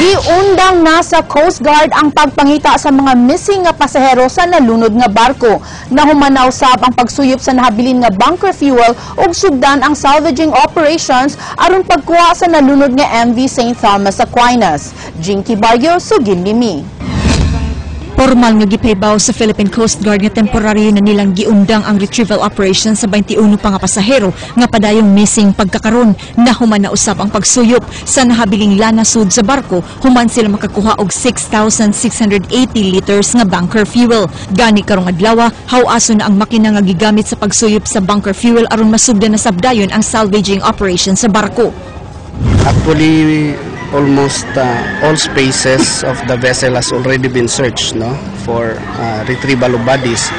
Giundang na sa Coast Guard ang pagpangita sa mga missing nga pasahero sa nalunod nga barko. Nahumanaw sab ang pagsuyop sa nahabilin nga bunker fuel ug sugdan ang salvaging operations aron pagkuha sa nalunod nga MV St. Thomas Aquinas. Jinky Barrio, Sugin Limi. Formal nga gipaybaw sa Philippine Coast Guard nga temporaryo na nilang giundang ang retrieval operation sa 21 pa nga pasahero nga padayong missing pagkakaron. Nahuman na usab ang pagsuyop sa nahabiling lanasud sa barko human sila makakuha og 6,680 liters nga bunker fuel. Gani karong adlaw hawaso na ang makina nga gigamit sa pagsuyop sa bunker fuel aron masugdan na sabdayon ang salvaging operation sa barko. Actually, almost all spaces of the vessel has already been searched, no, for retrieval of bodies.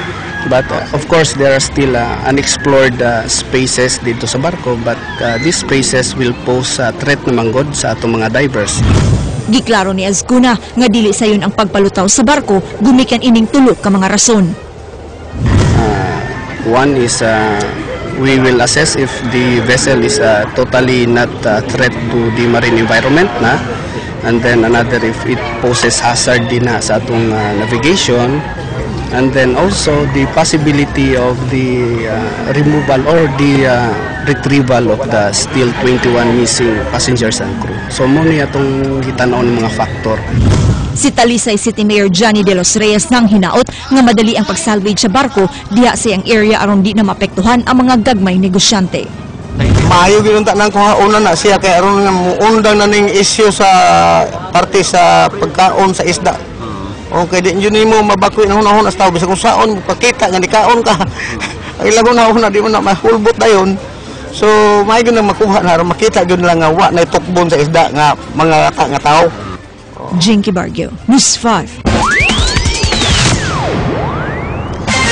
But of course, there are still unexplored spaces dito sa barko. But these spaces will pose a threat naman god sa atong mga divers. Giklaro ni Azcuna nga dili sayon ang pagpalutaw sa barko, gumikan ining tulo ka mga rason. One is we will assess if the vessel is totally not a threat to the marine environment na, and then another if it poses hazard din na sa atong navigation, and then also the possibility of the removal or the retrieval of the still 21 missing passengers and crew. So muna atong gitanaw ng mga factor. Si Talisay City Mayor Johnny De Los Reyes nang hinaot nga madali ang pagsalvage sa barko diha sa ang area aron di na maapektuhan ang mga gagmay negosyante. Maayo ginunta nang kuhauna na siya kay aron nga muundang na ning issue sa parte sa pagkaon sa isda. Okay, di yun mo mabakoy na hunahon as tao bisa kung saon pakita nga nikaon ka. Ang ilago na di mo na mahulbot dayon. So maayo na makuha na aron makita gyud lang nga wa na tukbon sa isda nga mga nga tao. Jinky Barrio, News 5.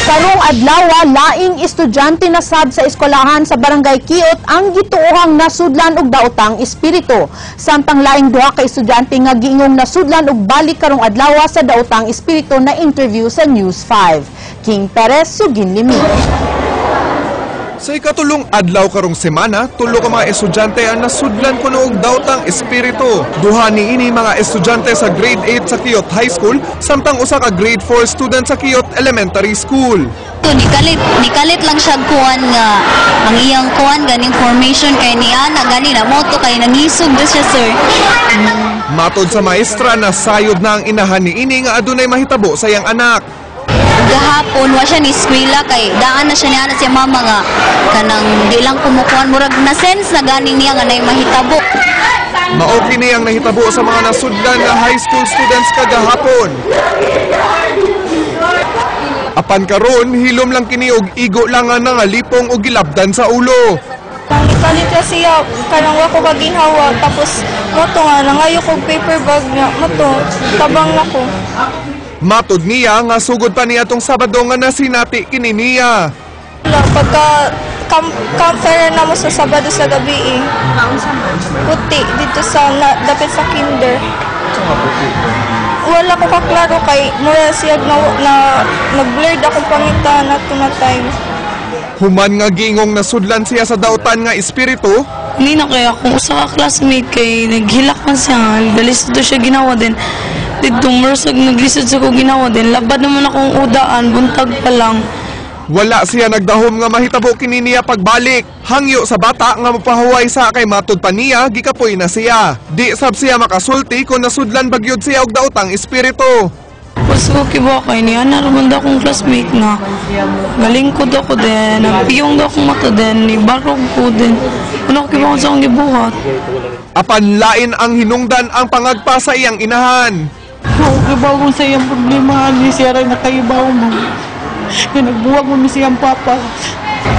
Karong adlaw, laing estudyante na sab sa eskwelahan sa Barangay Kiot ang gituohang nasudlan og daotang espiritu. Samtang laing duha ka estudyante nga giingong nasudlan og balik karong adlaw sa daotang espiritu na interview sa News 5. King Perez, Sugin Limi. Sa ikatulong adlaw karong semana, tulo ka mga estudyante ang nasudlan kuno og daotang espiritu. Duha niini mga estudyante sa grade 8 sa Kiot High School, samtang usa ka grade 4 student sa Kiot Elementary School. Nikalit lang siya kuan nga ang iyang kuan ganing formation kay niya na gani na moto kay nangisog do siya, sir. Matod sa maestra na sayod na ang inahan niini nga adunay mahitabo sa iyang anak. Gahapon wa siya ni eskwela kay daan na siya niya na siya mama nga kanang di lang kumukuan murag na sense na ganing niya nga nay mahitabo. Mao kini ang nahitabo sa mga nasudlan nga high school students kagahapon. Apan karon hilom lang kini og igo lang nga nangalipong og gilabdan sa ulo. Kalit ka siya kanang wa ko kaginhawa tapos moto nga nangayo kog paper bag nga moto tabang nako. Matod niya nga sugod pa niya tong Sabado nga nasinati kini niya. Pagka campfire na mo sa Sabado sa gabi puti dito sa dapit sa kinder. Wala ko kaklaro kay mura siya na nag-blurred akong pangitan na tumatay. Human nga gingong nasudlan siya sa daotan nga espiritu. Hindi na kaya kung usa ka classmate kay naghilak man siya, dalis do siya ginawa din. Dito mersag naglisod sa ko ginawa din. Labad naman akong udaan, buntag pa lang. Wala siya nagdahom nga mahitabo kini niya pagbalik. Hangyo sa bata nga mapahuway sa kay matod pa niya, gikapoy na siya. Di sab siya makasulti kung nasudlan bagyod siya og daotang espiritu. Pasko kiba kay niya naramand akong classmate nga. Galingkod ako din, nagpiyong akong mata din, nibarog ko din. Ano kiba ko sa akong gibuhat. Apan lain ang hinungdan ang pangagpa sa iyang inahan. Ibaw mo sa iyang problema, ni siya rin nakaibaw mo. Nagbuwag mo siyang papa.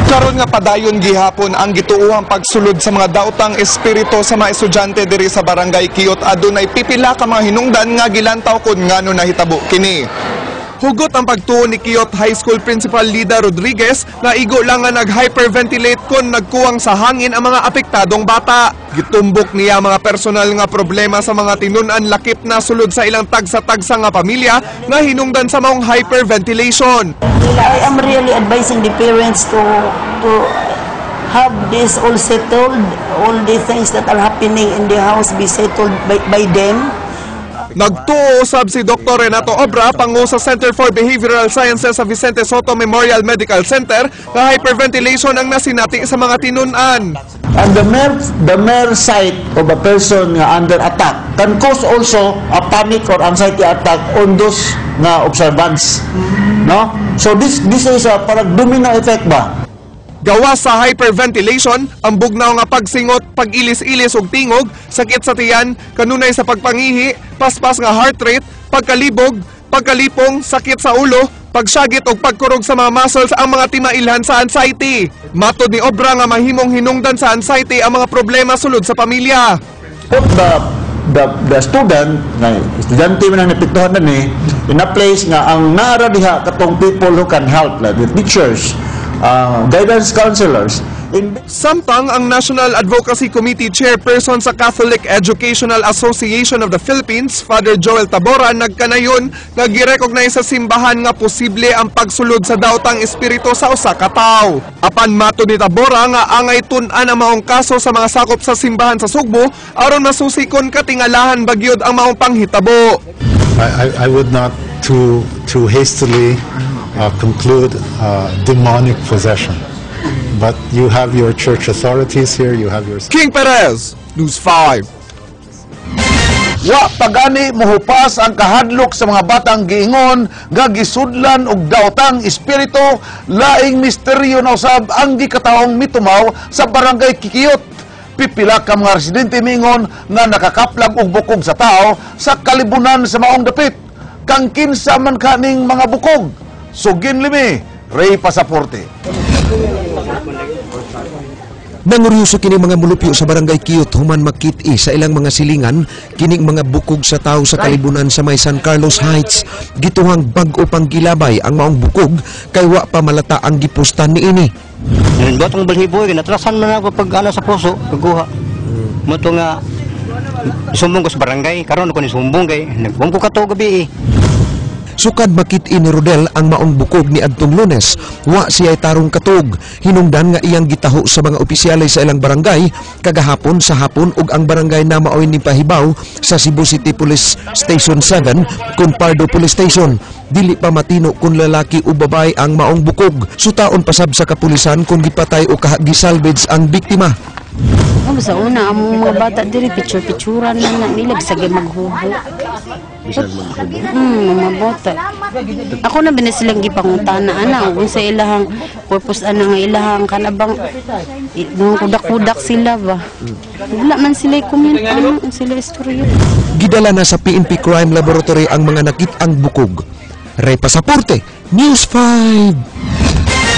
Karon nga padayon gihapon ang gituohang pagsulod sa mga daotang espiritu sa mga estudyante diri sa Barangay Kiot. Adunay pipila ka mga hinungdan nga gilantaw kun ngano nahitabo kini. Hugot ang pagtuo ni Kiot High School Principal Lida Rodriguez na igo lang nga nag-hyperventilate kon nagkuwang sa hangin ang mga apektadong bata. Gitumbok niya mga personal nga problema sa mga tinun-an lakip na sulod sa ilang tagsa-tagsa nga pamilya nga hinungdan sa maong hyperventilation. I am really advising the parents to have this all settled, all the things that are happening in the house be settled by them. Nagtuo usab si Dr. Renato Obra, pangu sa Center for Behavioral Sciences sa Vicente Soto Memorial Medical Center, na hyperventilation ang nasinati sa mga tinun-an. And the mere sight of a person nga under attack can cause also a panic or anxiety attack on those nga observants. No? So this is a parang domino effect ba? Gawa sa hyperventilation, ang bugnaw nga pagsingot, pag-ilis-ilis ug tingog, sakit sa tiyan, kanunay sa pagpangihi, paspas nga heart rate, pagkalibog, pagkalipong, sakit sa ulo, pagsagit ug pagkurog sa mga muscles ang mga timailhan sa anxiety. Matod ni Obra nga mahimong hinungdan sa anxiety ang mga problema sulod sa pamilya. Put the student, nga estudyante man ang napiktuhan na ni, in a place nga ang naara diha katong people who can help, like the teachers, guidance counselors. Samtang ang National Advocacy Committee Chairperson sa Catholic Educational Association of the Philippines, Father Joel Tabora, nagkanayon nga girecognize sa simbahan nga posible ang pagsulod sa daotang espiritu sa usa ka tawo. Apan matod ni Tabora nga angay tun-an ang maong kaso sa mga sakop sa simbahan sa Sugbo aron masusikon katingalahan bagyod ang maong panghitabo. I would not too hastily conclude demonic possession. But you have your church authorities here, you have your... King Perez, News 5. Wa pagani mohupas ang kahadlok sa mga batang giingon nga gisudlan og daotang espiritu, laing misteryo na usab ang gikataong mitumaw sa barangay Kikiyot. Pipila ka mga residente mingon nga nakakaplag og bukog sa tao sa kalibunan sa maong dapit. Kang kinsa man kaning mga bukog. Sugin limi, Ray Pasaporte. Nanguryoso kini mga mulupyo sa barangay Kiyot human makit-i sa ilang mga silingan kining mga bukog sa tao sa kalibunan sa may San Carlos Heights. Gituhang bag-o pang gilabay ang maong bukog kay wa pa malata ang gipustan niini. Nindot ang balhiboy natrasan man ako pag ana sa puso pagkuha. Moto nga sumbong ko sa barangay karon ko ni sumbong kay nagbuong ko kato gabi. Sukad makit-i ni Rodel ang maong bukog ni adtong Lunes, wa siya'y tarong katog. Hinungdan nga iyang gitaho sa mga opisyalay sa ilang barangay kagahapon sa hapon ug ang barangay na maoy ni pahibaw sa Cebu City Police Station 7 kun Pardo Police Station. Dili pa matino kung lalaki o babay ang maong bukog. Sutaon pasab sa kapulisan kung gipatay o gisalvage ang biktima. Sa una, ang mga bata diri picture-picturean na nila bisag maghubo. Bisag maghubo? Mga bata. Ako na ba silang gipangutana, ana, kung sa ilahang purpose, nga ilahang kanabang, kudak-kudak sila ba? Wala man sila komenta, kung sila istorya. Gidala na sa PNP Crime Laboratory ang mga nakit-ang bukog. Ray Pasaporte, News 5.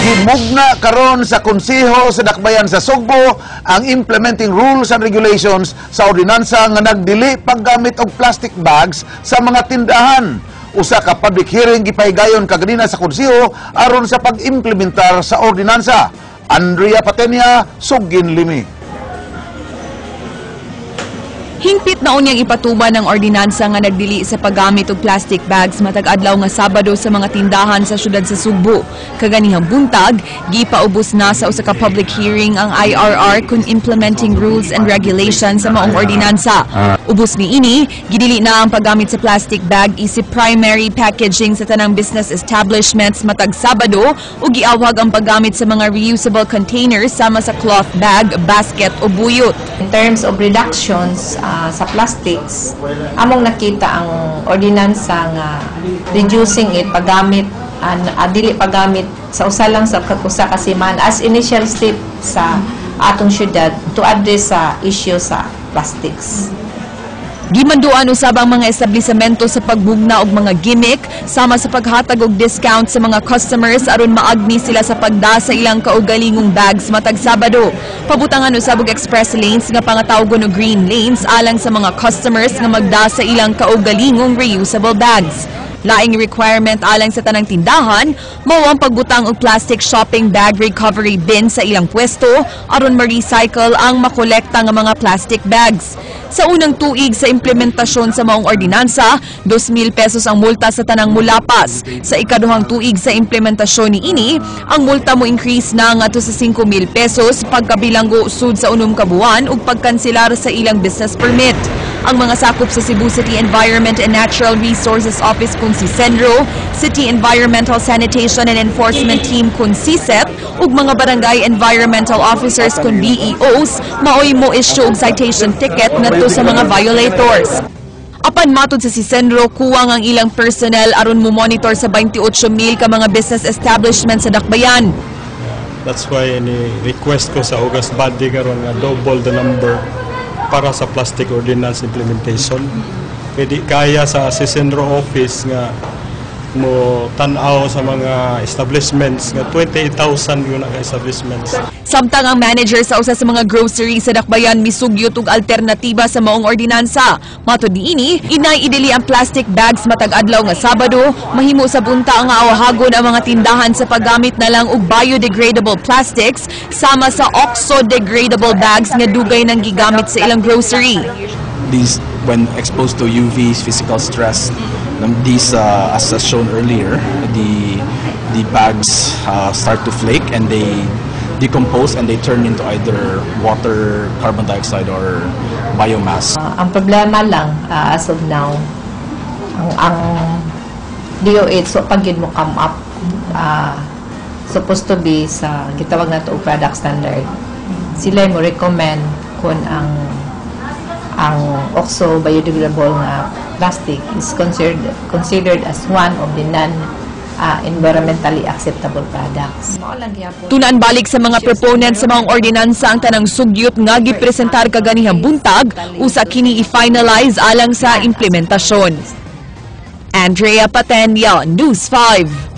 Gimugna karon sa Konseho sa Dakbayan sa Sugbo ang implementing rules and regulations sa ordinansa nga nagdili paggamit og plastic bags sa mga tindahan. Usa ka public hearing gipahigayon kaganina sa Konseho aron sa pag-implementar sa ordinansa. Andrea Patenia, Sugin Limi. Hingpit na unyang ipatuba ng ordinansa nga nagdili sa paggamit og plastic bags matag adlaw nga Sabado sa mga tindahan sa syudad sa Sugbo. Kaganihang buntag, gipaubos na sa usa ka public hearing ang IRR kun implementing rules and regulations sa maong ordinansa. Ubos ni ini, gidili na ang paggamit sa plastic bag isip primary packaging sa tanang business establishments matag Sabado ug giawhag ang paggamit sa mga reusable containers sama sa cloth bag, basket o buyot. In terms of reductions sa plastics, among nakita ang ordinansa nga reducing it paggamit dili paggamit sa usa lang sa usa ka semana as initial step sa atong syudad to address sa issue sa plastics. Gimanduan usab ang mga establisamento sa pagbugna og mga gimmick sama sa paghatag og discount sa mga customers aron maagni sila sa pagda sa ilang kaugalingong bags matag Sabado. Pabutangan usab og express lanes nga pangatawgon og green lanes alang sa mga customers nga magda sa ilang kaugalingong reusable bags. Laing requirement alang sa tanang tindahan, mao ang pagbutang og plastic shopping bag recovery bin sa ilang pwesto aron ma-recycle ang makolekta nga mga plastic bags. Sa unang tuig sa implementasyon sa maong ordinansa, 2,000 pesos ang multa sa tanang mulapas. Sa ikaduhang tuig sa implementasyon ni ini, ang multa mo increase na ngadto sa 5,000 pesos pagkabilanggo sud sa 6 ka buwan ug pagkanselar sa ilang business permit. Ang mga sakop sa Cebu City Environment and Natural Resources Office kung si Senro, City Environmental Sanitation and Enforcement Team kung CSEP, ug mga barangay environmental officers kung BEOs, maoy mo issue og citation ticket ngadto sa mga violators. Apan matud sa si Senro, kuwang ang ilang personnel aron mo monitor sa 28,000 ka mga business establishment sa Dakbayan. That's why ni-request ko sa August body karon nga double the number para sa plastic ordinance implementation. Pwede kaya sa Senro office nga mo tan-aw sa mga establishments nga 28,000 yun ang establishments. Samtang ang manager sa usa sa mga grocery sa Dakbayan misugyot og alternatiba sa maong ordinansa. Matud niini, inay idili ang plastic bags matag adlaw nga Sabado, mahimo sa bunta nga awahagon ang mga tindahan sa paggamit na lang og biodegradable plastics sama sa oxo-degradable bags nga dugay nang gigamit sa ilang grocery. These, when exposed to UV physical stress, these, as shown earlier, the bags start to flake and they decompose and they turn into either water, carbon dioxide, or biomass. Ang problema lang, as of now, ang DOH, so pag yun mo come up, supposed to be sa gitawag na ito product standard, sila mo recommend kung ang oxo biodegradable na plastic is considered as one of the non-environmentally acceptable products. Tunaan balik sa mga proponents sa mga ordinansa ang tanang sugyot nga gipresentar kaganihang buntag usa kini i-finalize alang sa implementasyon. Andrea Patendia, News 5.